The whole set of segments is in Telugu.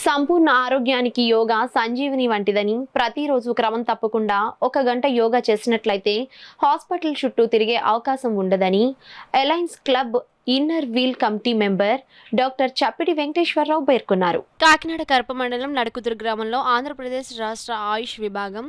సంపూర్ణ ఆరోగ్యానికి యోగా సంజీవిని వంటిదని, ప్రతిరోజు క్రమం తప్పకుండా 1 గంట యోగా చేసినట్లయితే హాస్పిటల్ చుట్టూ తిరిగే అవకాశం ఉండదని alliance club inner wheel committee member doctor Chappidi Venkateswararao పేర్కొన్నారు. కాకినాడ కరప మండలం నడుకుదురు గ్రామంలో ఆంధ్రప్రదేశ్ రాష్ట్ర ఆయుష్ విభాగం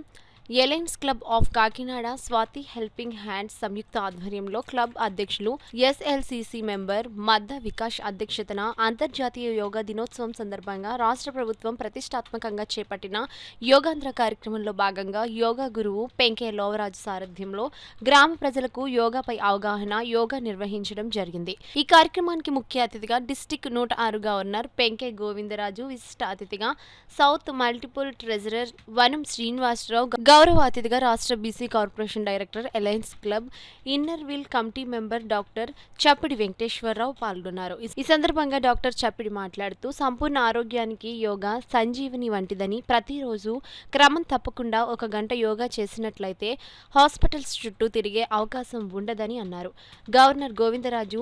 alliance club of Kakinada Swathi helping hands సంయుక్త ఆధ్వర్యంలో క్లబ్ అధ్యక్షులు ఎస్ఎల్సిసి మెంబర్ మద్ద వికాస్ అధ్యక్షతన అంతర్జాతీయ యోగా దినోత్సవం సందర్భంగా రాష్ట్ర ప్రభుత్వం ప్రతిష్టాత్మకంగా చేపట్టిన యోగాంధ్ర కార్యక్రమంలో భాగంగా యోగా గురువు పెంకే లోవరాజు సారథ్యంలో గ్రామ ప్రజలకు యోగాపై అవగాహన యోగా నిర్వహించడం జరిగింది. ఈ కార్యక్రమానికి ముఖ్య అతిథిగా డిస్టిక్ 106 గవర్నర్ పెంకే గోవిందరాజు, విశిష్ట అతిథిగా సౌత్ మల్టిపుల్ ట్రెజరర్ వనం శ్రీనివాసరావు, గౌరవ అతిథిగా రాష్ట్ర BC corporation director alliance club inner wheel committee member doctor Chappidi Venkateswararao పాల్గొన్నారు. ఈ సందర్భంగా డాక్టర్ చప్పిడి మాట్లాడుతూ సంపూర్ణ ఆరోగ్యానికి యోగా సంజీవిని వంటిదని, ప్రతిరోజు క్రమం తప్పకుండా 1 గంట యోగా చేసినట్లయితే హాస్పిటల్స్ చుట్టూ తిరిగే అవకాశం ఉండదని అన్నారు. గవర్నర్ గోవిందరాజు,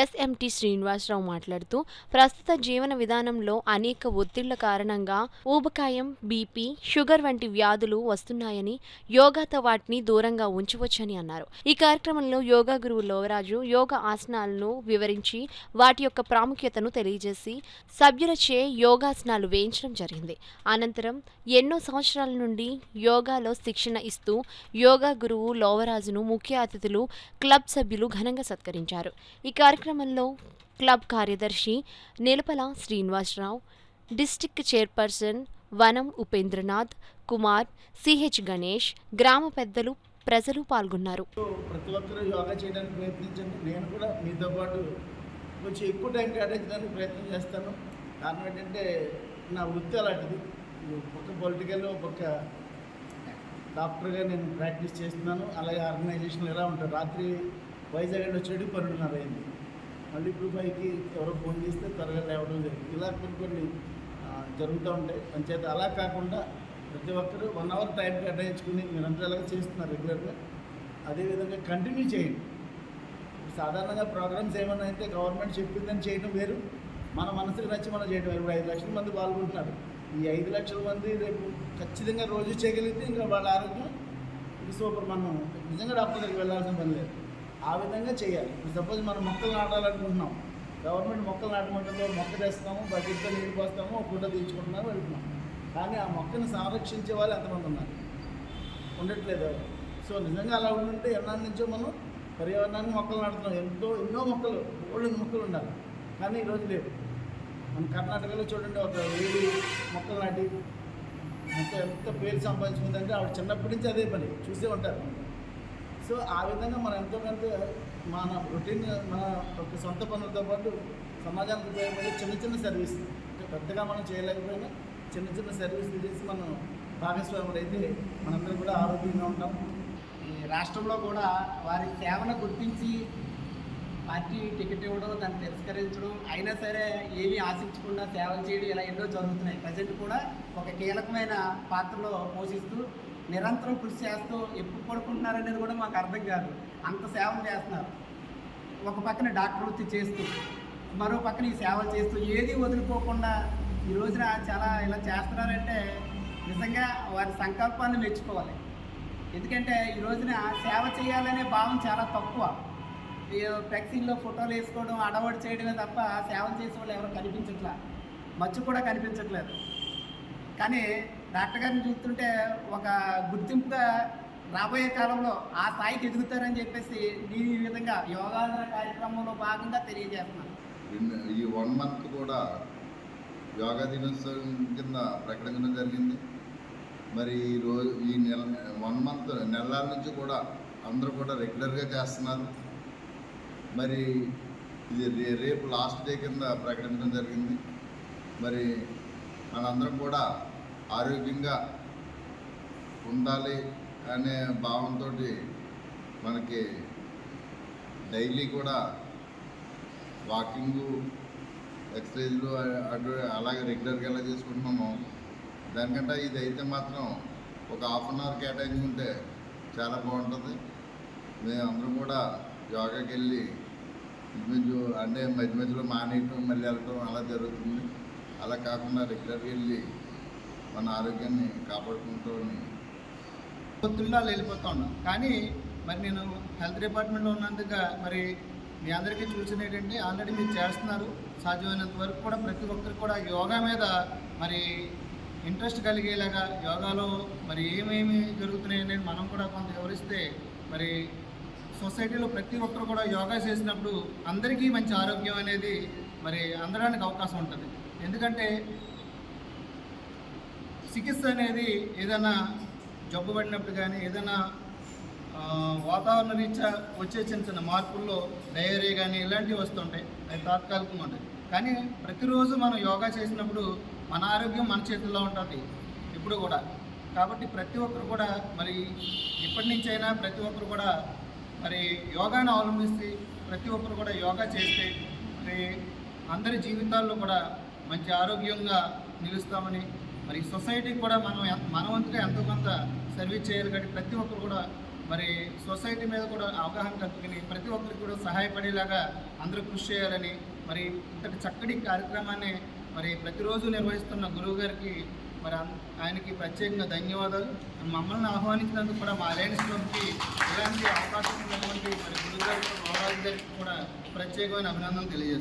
ఎస్ఎంటి శ్రీనివాసరావు మాట్లాడుతూ ప్రస్తుత జీవన విధానంలో అనేక ఒత్తిళ్ల కారణంగా ఊబకాయం, బీపీ, షుగర్ వంటి వ్యాధులు వస్తున్నాయని, యోగాతో వాటిని దూరంగా ఉంచవచ్చని అన్నారు. ఈ కార్యక్రమంలో యోగా గురువు లోవరాజు యోగా ఆసనాలను వివరించి వాటి యొక్క ప్రాముఖ్యతను తెలియజేసి సభ్యులచే యోగాసనాలు వేయించడం జరిగింది. అనంతరం ఎన్నో సంవత్సరాల నుండి యోగాలో శిక్షణ ఇస్తూ యోగా గురువు లోవరాజును ముఖ్య అతిథులు, క్లబ్ సభ్యులు ఘనంగా సత్కరించారు. ఈ కార్యక్రమంలో క్లబ్ కార్యదర్శి నిలపల శ్రీనివాసరావు, డిస్టిక్ చైర్పర్సన్ వనం ఉపేంద్రనాథ్ కుమార్, సిహెచ్ గణేష్, గ్రామ పెద్దలు, ప్రజలు పాల్గొన్నారు. ప్రతి ఒక్కరూ యోగా చేయడానికి ప్రయత్నించండి. నేను కూడా మీతో పాటు కొంచెం ఎక్కువ టైం కేటాయించడానికి ప్రయత్నం చేస్తాను. కారణం ఏంటంటే నా వృత్తి అలాంటిది. ఒక పొలిటికల్, ఒక డాక్టర్గా నేను ప్రాక్టీస్ చేస్తున్నాను. అలాగే ఆర్గనైజేషన్లు ఎలా ఉంటారు. రాత్రి వైజాగ్లో చెడు 12:30 అయింది. మళ్ళీ ఇప్పుడు 5కి ఎవరో ఫోన్ చేస్తే త్వరగా లేవడం జరిగింది. ఇలా కొన్ని జరుగుతూ ఉంటాయి. అంచేత అలా కాకుండా ప్రతి ఒక్కరు 1 అవర్ టైం కేటాయించుకుని మీరంతా ఎలాగ చేస్తున్నారు రెగ్యులర్గా, అదేవిధంగా కంటిన్యూ చేయండి. సాధారణంగా ప్రోగ్రామ్స్ ఏమన్నా అయితే గవర్నమెంట్ చెప్పిందని చేయడం వేరు, మన మనసుకు నచ్చి మనం చేయడం వేరు. 5 లక్షల మంది పాల్గొంటున్నారు. ఈ 5 లక్షల మంది రేపు ఖచ్చితంగా రోజు చేయగలిగితే ఇంకా వాళ్ళ ఆరోగ్యం ఇది సూపర్. మనం నిజంగా డాక్టర్ దగ్గరికి వెళ్ళాల్సిన పని లేదు. ఆ విధంగా చేయాలి. సపోజ్ మనం మొక్కలు నాటాలనుకుంటున్నాం, గవర్నమెంట్ మొక్కలు నాటమంటుందో మొక్క తెస్తాము, బకెట్తో నీళ్ళు పోస్తాము, ఫోటో తీయించుకుంటున్నాము, వెళ్తున్నాం. కానీ ఆ మొక్కను సంరక్షించే వాళ్ళు ఎంతమంది ఉన్నారు? ఉండట్లేదు. సో నిజంగా అలా ఉంటే ఎన్నాళ్ళ నుంచో మనం పర్యావరణాన్ని మొక్కలు నాటుతున్నాం. ఎన్నో మొక్కలు, ఓల్డ్ మొక్కలు ఉండాలి. కానీ ఈరోజు లేవు. మన కర్ణాటకలో చూడండి, ఒక 7 మొక్కలు నాటి మొక్క ఎంత పేరు సంపాదించుకుందంటే ఆవిడ చిన్నప్పటి నుంచి అదే పని చూసే ఉంటారు. సో ఆ విధంగా మనం ఎంతో కొంత మన రొటీన్, మన ఒక సొంత పనులతో పాటు సమాజానికి ఉపయోగపడే చిన్న సర్వీస్, అంటే పెద్దగా మనం చేయలేకపోయినా చిన్న సర్వీసులు చేసి మనం భాగస్వాములు అయితే మనందరం కూడా ఆరోగ్యంగా ఉంటాం. ఈ రాష్ట్రంలో కూడా వారి సేవను గుర్తించి పార్టీ టికెట్ ఇవ్వడం, దాన్ని తిరస్కరించడం, అయినా సరే ఏమీ ఆశించకుండా సేవలు చేయడం ఇలా ఎన్నో జరుగుతున్నాయి. ప్రజెంట్ కూడా ఒక కీలకమైన పాత్రలో పోషిస్తూ నిరంతరం కృషి చేస్తూ ఎప్పుడు పడుకుంటున్నారనేది కూడా మాకు అర్థం కాదు. అంత సేవలు చేస్తున్నారు. ఒక పక్కన డాక్టర్ వృత్తి చేస్తూ, మరో పక్కన ఈ సేవలు చేస్తూ, ఏది వదులుకోకుండా ఈ రోజున చాలా ఇలా చేస్తున్నారంటే నిజంగా వారి సంకల్పాన్ని మెచ్చుకోవాలి. ఎందుకంటే ఈ రోజున సేవ చేయాలనే భావం చాలా తక్కువ. ఫ్లెక్సీల్లో ఫోటోలు వేసుకోవడం, అడవాడు చేయడమే తప్ప సేవలు చేసే వాళ్ళు ఎవరు కనిపించట్లా, మచ్చు కూడా కనిపించట్లేదు. కానీ డాక్టర్ గారిని చూస్తుంటే ఒక గుర్తింపుగా రాబోయే కాలంలో ఆ స్థాయికి ఎదుగుతారని చెప్పేసి నేను ఈ విధంగా యోగాంధ్ర కార్యక్రమంలో భాగంగా తెలియజేస్తున్నాను. ఈ 1 మంత్ కూడా యోగా దినోత్సవం కింద ప్రకటించడం జరిగింది. మరి ఈరోజు ఈ 1 మంత్ నెలల నుంచి కూడా అందరూ కూడా రెగ్యులర్గా చేస్తున్నారు. మరి ఇది రేపు లాస్ట్ డే కింద ప్రకటించడం జరిగింది. మరి మనందరం కూడా ఆరోగ్యంగా ఉండాలి అనే భావంతో మనకి డైలీ కూడా వాకింగు, ఎక్సర్సైజ్లు అటు అలాగే రెగ్యులర్గా ఎలా చేసుకుంటున్నామో దానికంటే ఇది అయితే మాత్రం ఒక 1/2 అవర్ కేటాయించుకుంటే చాలా బాగుంటుంది. మేము అందరం కూడా యోగాకి వెళ్ళి మధ్య మధ్యలో మానేయటం, మళ్ళీ వెళ్ళటం అలా జరుగుతుంది. అలా కాకుండా రెగ్యులర్గా వెళ్ళి మన ఆరోగ్యాన్ని కాపాడుకుంటూ పొత్తుల్లో వెళ్ళిపోతూ ఉన్నాం. కానీ మరి నేను హెల్త్ డిపార్ట్మెంట్లో ఉన్నందుకు మరి మీ అందరికీ చూసిన ఏంటంటే ఆల్రెడీ మీరు చేస్తున్నారు. సాధ్యమైనంత వరకు కూడా ప్రతి ఒక్కరు కూడా యోగా మీద మరి ఇంట్రెస్ట్ కలిగేలాగా యోగాలో మరి ఏమేమి జరుగుతున్నాయి అనేది మనం కూడా కొంత వివరిస్తే మరి సొసైటీలో ప్రతి ఒక్కరు కూడా యోగా చేసినప్పుడు అందరికీ మంచి ఆరోగ్యం అనేది మరి అందడానికి అవకాశం ఉంటుంది. ఎందుకంటే చికిత్స అనేది ఏదైనా జబ్బు పడినప్పుడు కానీ ఏదైనా వాతావరణ రీత్యా వచ్చే చిన్న చిన్న మార్పుల్లో డయేరియా కానీ ఇలాంటివి వస్తుంటాయి. అవి తాత్కాలికంగా ఉంటాయి. కానీ ప్రతిరోజు మనం యోగా చేసినప్పుడు మన ఆరోగ్యం మన చేతుల్లో ఉంటుంది ఇప్పుడు కూడా. కాబట్టి ప్రతి ఒక్కరు కూడా మరి ఇప్పటి నుంచైనా ప్రతి ఒక్కరు కూడా మరి యోగాను అవలంబిస్తే ప్రతి ఒక్కరు కూడా యోగా చేస్తే మరి అందరి జీవితాల్లో కూడా మంచి ఆరోగ్యంగా నిలుస్తామని మరి సొసైటీకి కూడా మన వంతుగా ఎంతో కొంత సర్వీస్ చేయాలి. కాబట్టి ప్రతి ఒక్కరు కూడా మరి సొసైటీ మీద కూడా అవగాహన కలుపుకుని ప్రతి ఒక్కరికి కూడా సహాయపడేలాగా అందరూ కృషి చేయాలని మరి ఇంతటి చక్కటి కార్యక్రమాన్ని మరి ప్రతిరోజు నిర్వహిస్తున్న గురువు గారికి మరి ఆయనకి ప్రత్యేకంగా ధన్యవాదాలు. మమ్మల్ని ఆహ్వానించినందుకు కూడా మా అలయన్స్లోకి ఇలాంటి అవకాశం ఉన్నటువంటి మరి గురువు గారికి గౌరవ గారికి కూడా ప్రత్యేకమైన అభినందనలు తెలియజేస్తాను.